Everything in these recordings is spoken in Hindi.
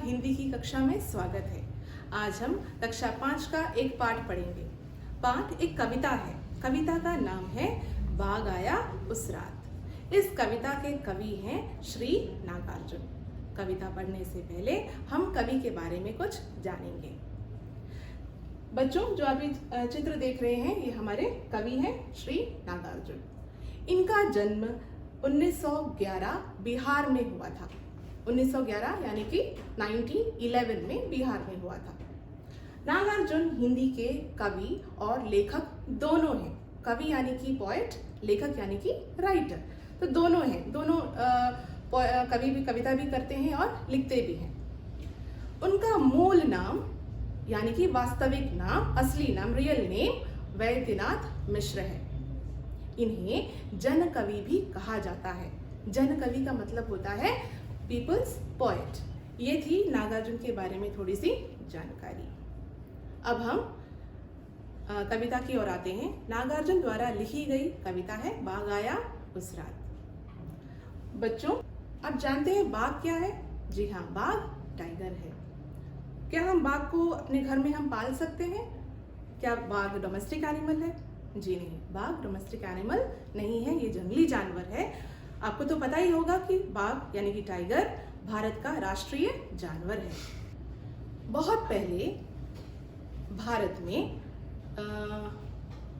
हिंदी की कक्षा में स्वागत है। आज हम कक्षा 5 का एक पाठ पढ़ेंगे। पाठ एक कविता है। कविता का नाम है बाग आया उस रात। इस कविता के कवि हैं श्री नागार्जुन। कविता पढ़ने से पहले हम कवि के बारे में कुछ जानेंगे। बच्चों, जो अभी चित्र देख रहे हैं, ये हमारे कवि हैं श्री नागार्जुन। इनका जन्म 1911 बिहार में हुआ था। 1911 यानी कि 1911 में बिहार में हुआ था। नागार्जुन हिंदी के कवि और लेखक दोनों हैं। कवि यानी कि पोएट, लेखक यानी कि राइटर, तो दोनों हैं। दोनों कवि भी कविता भी करते हैं और लिखते भी हैं। उनका मूल नाम यानी कि वास्तविक नाम, असली नाम, रियल नेम वैद्यनाथ मिश्र है। इन्हें जन कवि भी कहा जाता है। जन कवि का मतलब होता है पीपल्स पोएट। ये थी नागार्जुन के बारे में थोड़ी सी जानकारी। अब हम कविता की ओर आते हैं। नागार्जुन द्वारा लिखी गई कविता है बाग आया उस रात। बच्चों, आप जानते हैं बाघ क्या है? जी हाँ, बाघ टाइगर है। क्या हम बाघ को अपने घर में हम पाल सकते हैं? क्या बाघ डोमेस्टिक एनिमल है? जी नहीं, बाघ डोमेस्टिक एनिमल नहीं है, ये जंगली जानवर है। आपको तो पता ही होगा कि बाघ यानी कि टाइगर भारत का राष्ट्रीय जानवर है। बहुत पहले भारत में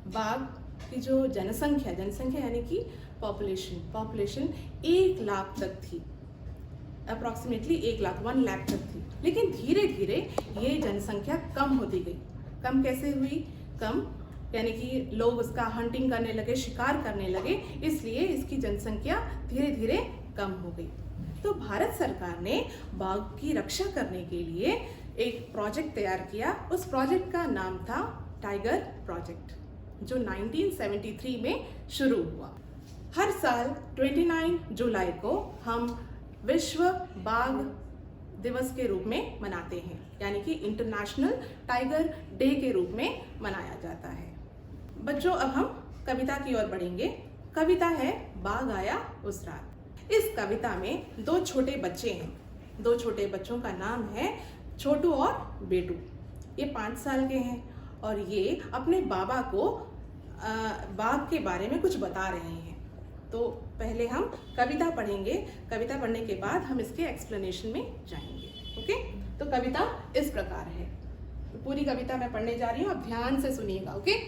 बाघ की जो जनसंख्या यानी कि पॉपुलेशन 1 लाख तक थी। अप्रॉक्सीमेटली 1 लाख तक थी। लेकिन धीरे धीरे ये जनसंख्या कम होती गई। कम कैसे हुई? कम यानी कि लोग उसका हंटिंग करने लगे, शिकार करने लगे, इसलिए इसकी जनसंख्या धीरे धीरे कम हो गई। तो भारत सरकार ने बाघ की रक्षा करने के लिए एक प्रोजेक्ट तैयार किया। उस प्रोजेक्ट का नाम था टाइगर प्रोजेक्ट, जो 1973 में शुरू हुआ। हर साल 29 जुलाई को हम विश्व बाघ दिवस के रूप में मनाते हैं, यानी कि इंटरनेशनल टाइगर डे के रूप में मनाया जाता है। बच्चों, अब हम कविता की ओर बढ़ेंगे। कविता है बाग आया उस रात। इस कविता में 2 छोटे बच्चे हैं। 2 छोटे बच्चों का नाम है छोटू और बेटू। ये 5 साल के हैं और ये अपने बाबा को बाघ के बारे में कुछ बता रहे हैं। तो पहले हम कविता पढ़ेंगे। कविता पढ़ने के बाद हम इसके एक्सप्लेनेशन में जाएंगे। ओके? तो कविता इस प्रकार है। तो पूरी कविता मैं पढ़ने जा रही हूँ, आप ध्यान से सुनिएगा। ओके?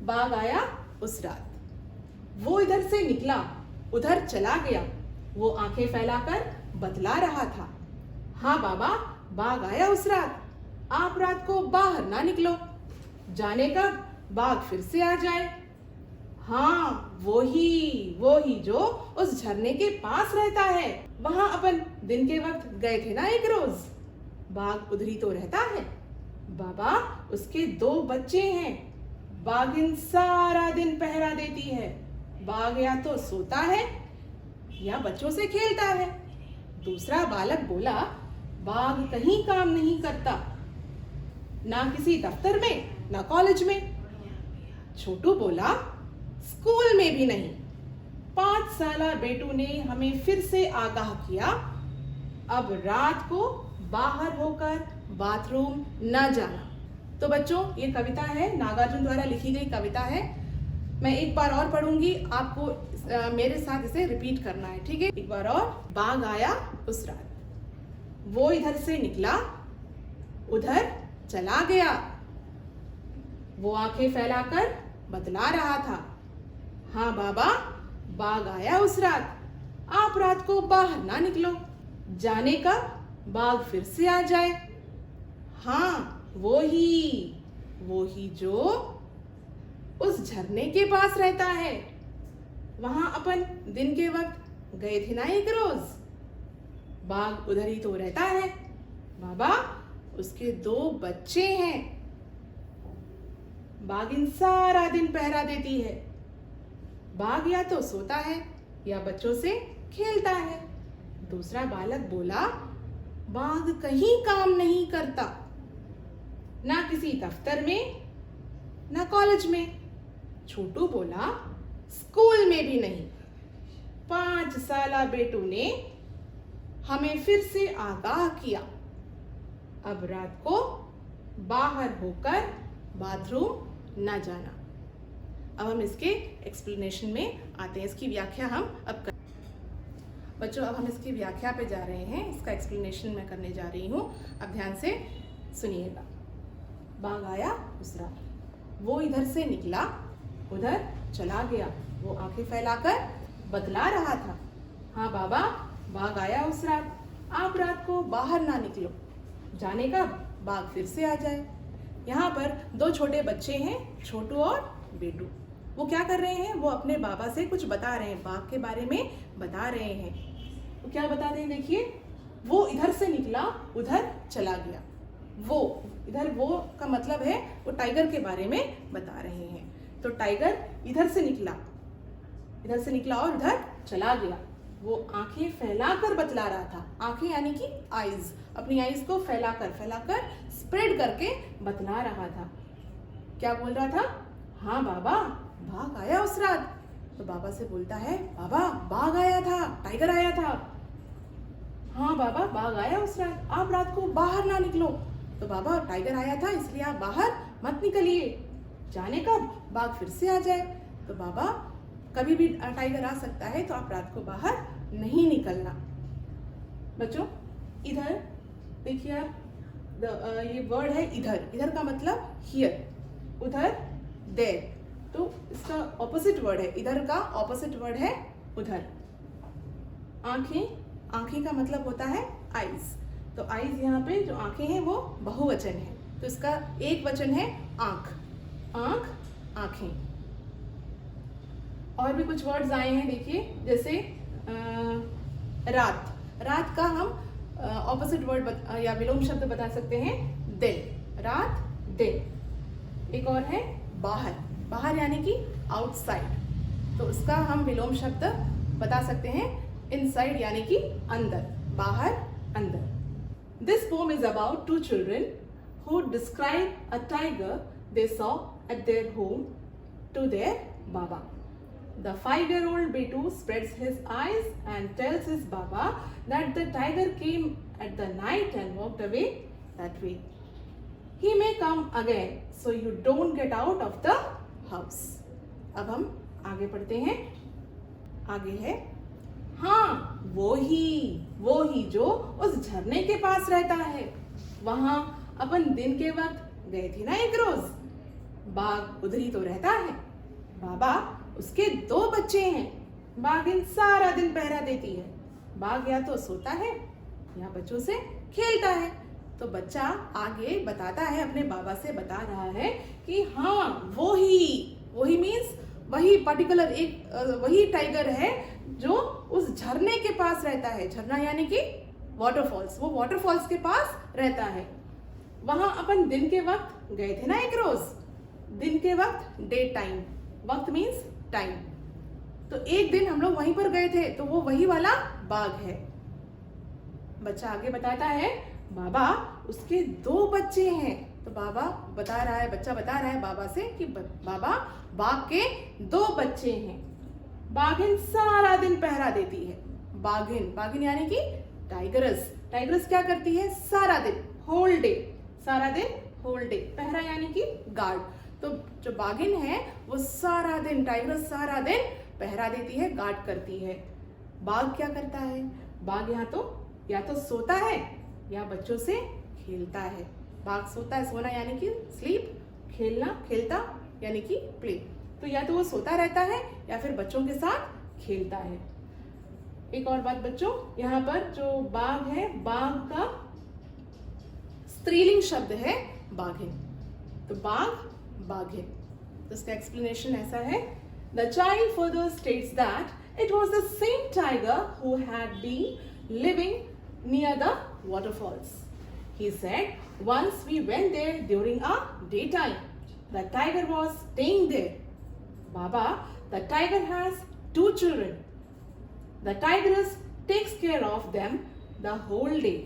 बाघ आया उस रात, वो इधर से निकला, उधर चला गया, वो आंखें फैलाकर बतला रहा था। हाँ बाबा, बाघ आया उस रात, आप रात को बाहर ना निकलो, जाने का बाघ फिर से आ जाए। हाँ, वो ही जो उस झरने के पास रहता है। वहां अपन दिन के वक्त गए थे ना एक रोज। बाघ उधर ही तो रहता है। बाबा, उसके 2 बच्चे हैं। बाघिन सारा दिन पहरा देती है। बाघ या तो सोता है या बच्चों से खेलता है। दूसरा बालक बोला, बाघ कहीं काम नहीं करता, ना किसी दफ्तर में ना कॉलेज में। छोटू बोला, स्कूल में भी नहीं। 5 साला बेटू ने हमें फिर से आगाह किया, अब रात को बाहर होकर बाथरूम न जाना। तो बच्चों, ये कविता है, नागार्जुन द्वारा लिखी गई कविता है। मैं एक बार और पढ़ूंगी, आपको मेरे साथ इसे रिपीट करना है, ठीक है? एक बार और। बाघ आया उस रात, वो इधर से निकला, उधर चला गया, वो आंखें फैलाकर बतला रहा था। हाँ बाबा, बाघ आया उस रात, आप रात को बाहर ना निकलो, जाने का बाघ फिर से आ जाए। हाँ, वो ही जो उस झरने के पास रहता है। वहां अपन दिन के वक्त गए थे ना एक रोज। बाघ उधर ही तो रहता है। बाबा, उसके 2 बच्चे हैं। बाघिन सारा दिन पहरा देती है। बाघ या तो सोता है या बच्चों से खेलता है। दूसरा बालक बोला, बाघ कहीं काम नहीं करता, ना किसी दफ्तर में ना कॉलेज में। छोटू बोला, स्कूल में भी नहीं। 5 साला बेटू ने हमें फिर से आगाह किया। अब रात को बाहर होकर बाथरूम न जाना। अब हम इसके एक्सप्लेनेशन में आते हैं, इसकी व्याख्या हम अब कर बच्चों, अब हम इसकी व्याख्या पे जा रहे हैं, इसका एक्सप्लेनेशन मैं करने जा रही हूँ। अब ध्यान से सुनिएगा। बाघ आया उस रात, वो इधर से निकला उधर चला गया, वो आंखें फैलाकर बतला रहा था, हाँ बाबा, बाघ आया उस रात, आप रात को बाहर ना निकलो, जाने का बाघ फिर से आ जाए। यहाँ पर दो छोटे बच्चे हैं, छोटू और बेटू। वो क्या कर रहे हैं? वो अपने बाबा से कुछ बता रहे हैं, बाघ के बारे में बता रहे हैं। वो क्या बता रहे हैं? देखिए, वो इधर से निकला उधर चला गया। वो इधर, वो का मतलब है वो टाइगर के बारे में बता रहे हैं। तो टाइगर इधर से निकला और उधर चला गया। वो आंखें फैलाकर बतला रहा था। आंखें यानी कि आईज, अपनी आईज को फैलाकर स्प्रेड करके बतला रहा था। क्या बोल रहा था? हाँ बाबा, बाघ आया उस रात। तो बाबा से बोलता है, बाबा, बाघ आया था, टाइगर आया था। हाँ बाबा, बाघ आया उस रात, आप रात को बाहर ना निकलो। तो बाबा, टाइगर आया था इसलिए आप बाहर मत निकलिए, जाने कब बाघ फिर से आ जाए। तो बाबा, कभी भी टाइगर आ सकता है, तो आप रात को बाहर नहीं निकलना। बच्चों, इधर देखिए आप, ये वर्ड है इधर। इधर का मतलब हियर, उधर देयर। तो इसका ऑपोजिट वर्ड है, इधर का ऑपोजिट वर्ड है उधर। आंखें का मतलब होता है आईज। तो आईज, यहाँ पे जो आंखें हैं वो बहुवचन है, तो इसका एक वचन है आंख, आंखें। और भी कुछ वर्ड्स आए हैं, देखिए, जैसे रात का हम ऑपोजिट वर्ड या विलोम शब्द बता सकते हैं दिन। रात, दिन। एक और है बाहर यानी कि आउटसाइड, तो उसका हम विलोम शब्द बता सकते हैं इनसाइड यानी कि अंदर, बाहर, अंदर। This poem is about two children who describe a tiger they saw at their home to their baba. The 5-year-old Betu spreads his eyes and tells his baba that the tiger came at the night and walked away that way. He may come again, so you don't get out of the house. अब हम आगे पढ़ते हैं। आगे है, हाँ वो ही जो उस झरने के पास रहता है, वहां अपन दिन के वक्त गए थे ना एक रोज। बाघ उधर ही तो रहता है। बाबा, उसके 2 बच्चे हैं। बाघिन सारा दिन पहरा देती है। बाघ या तो सोता है या बच्चों से खेलता है। तो बच्चा आगे बताता है, अपने बाबा से बता रहा है कि हाँ वो ही मीन्स वही पर्टिकुलर वही टाइगर है जो उस झरने के पास रहता है। झरना यानी कि वाटरफॉल्स, वो वाटरफॉल्स के पास रहता है। वहां अपन दिन के वक्त गए थे ना एक रोज। दिन के वक्त, डे टाइम, वक्त मीन्स टाइम। तो एक दिन हम लोग वहीं पर गए थे, तो वो वही वाला बाघ है। बच्चा आगे बताता है, बाबा उसके 2 बच्चे हैं। तो बच्चा बता रहा है बाबा से कि बाबा, बाघ के 2 बच्चे हैं। बाघिन सारा दिन पहरा देती है। बाघिन यानी कि टाइगरस क्या करती है? सारा दिन, होल डे, पहरा यानी कि गार्ड। तो जो बाघिन है वो टाइगरस सारा दिन पहरा देती है, गार्ड करती है। बाघ क्या करता है? बाघ या तो सोता है या बच्चों से खेलता है। बाघ सोता है, सोना यानी कि स्लीप, खेलता यानी कि प्ले। तो या तो वो सोता रहता है या फिर बच्चों के साथ खेलता है। एक और बात बच्चों, यहाँ पर जो बाघ है, बाघ का स्त्रीलिंग शब्द है बाघिन। तो बाघिन। तो इसका एक्सप्लेनेशन ऐसा है, the child further states that it was the same tiger who had been living near the waterfalls. He said, once we went there during our daytime. The tiger was staying there. Baba, the tiger has 2 children. The tigress takes care of them the whole day.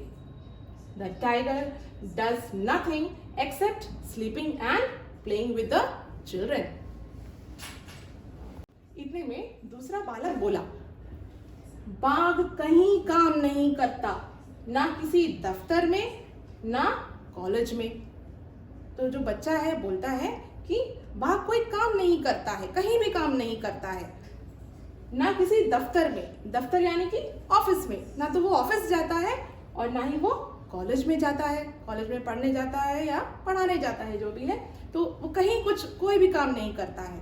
The tiger does nothing except sleeping and playing with the children. इतने में दूसरा बालक बोला, बाघ कहीं काम नहीं करता, ना किसी दफ्तर में ना कॉलेज में। तो जो बच्चा है बोलता है कि बाघ कोई काम नहीं करता है, कहीं भी काम नहीं करता है, ना किसी दफ्तर में, दफ्तर यानी कि ऑफिस में, ना तो वो ऑफिस जाता है और ना ही वो कॉलेज में जाता है, कॉलेज में पढ़ने जाता है या पढ़ाने जाता है, जो भी है, तो वो कहीं कोई भी काम नहीं करता है।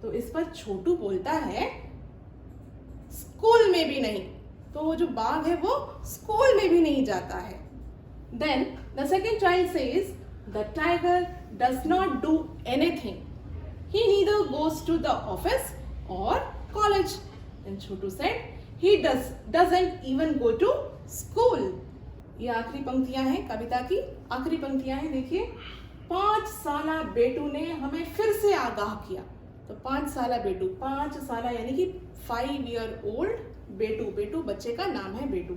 तो इस पर छोटू बोलता है स्कूल में भी नहीं। तो वो जो बाघ है वो स्कूल में भी नहीं जाता है। Then the second child says the tiger does not do anything, he neither goes to the office और college. And Chhotu said he doesn't even go to school। ये आखिरी पंक्तियां हैं, कविता की आखिरी पंक्तियां हैं। देखिए, 5 साला बेटू ने हमें फिर से आगाह किया। तो 5 साला बेटू, 5 साला यानी कि 5 year old बेटू, बेटू बच्चे का नाम है बेटू,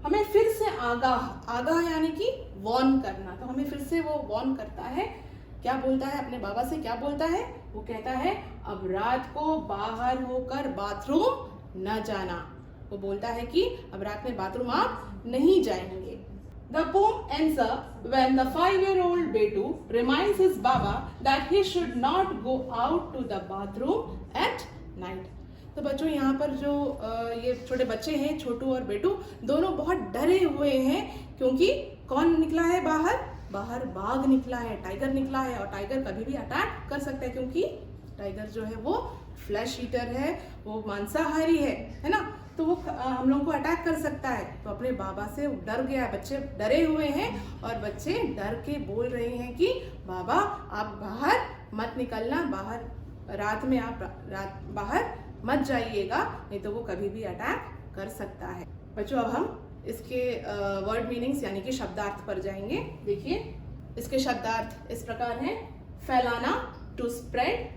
हमें फिर से आगाह यानी कि वॉर्न करना। तो हमें फिर से वो वॉर्न करता है। क्या बोलता है अपने बाबा से, क्या बोलता है? वो कहता है अब रात को बाहर होकर बाथरूम न जाना। वो बोलता है कि अब रात में बाथरूम आप नहीं जाएंगे। The poem ends up when the 5-year-old Betu reminds his Baba that he should not go out to the bathroom at night। तो बच्चों यहाँ पर जो ये छोटे बच्चे हैं, छोटू और बेटू, दोनों बहुत डरे हुए हैं, क्योंकि कौन निकला है बाहर? बाहर बाघ निकला है, टाइगर निकला है, और टाइगर कभी भी अटैक कर सकता है, क्योंकि टाइगर जो है वो फ्लैश ईटर है, वो मांसाहारी है ना, तो वो हम लोगों को अटैक कर सकता है। तो अपने बाबा से डर गया, बच्चे डरे हुए हैं और बच्चे डर के बोल रहे हैं कि बाबा आप बाहर मत निकलना, बाहर रात में आप बाहर मत जाइएगा, नहीं तो वो कभी भी अटैक कर सकता है। बच्चों अब हम इसके वर्ड मीनिंग्स यानी कि शब्दार्थ पर जाएंगे। देखिए, इसके शब्दार्थ इस प्रकार हैं। फैलाना टू स्प्रेड,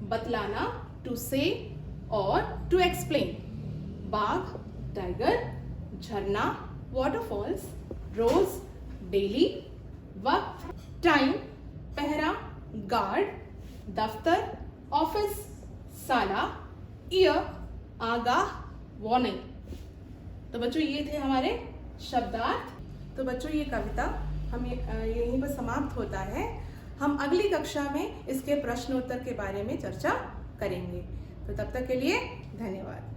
बतलाना टू से और टू एक्सप्लेन। बाघ टाइगर, झरना वाटरफॉल्स, रोज डेली, वक्त टाइम, पहरा गार्ड, दफ्तर ऑफिस, साला ईयर, आगाह वार्निंग। तो बच्चों ये थे हमारे शब्दार्थ। तो बच्चों ये कविता हम यहीं पर समाप्त होता है। हम अगली कक्षा में इसके प्रश्नोत्तर के बारे में चर्चा करेंगे। तो तब तक के लिए धन्यवाद।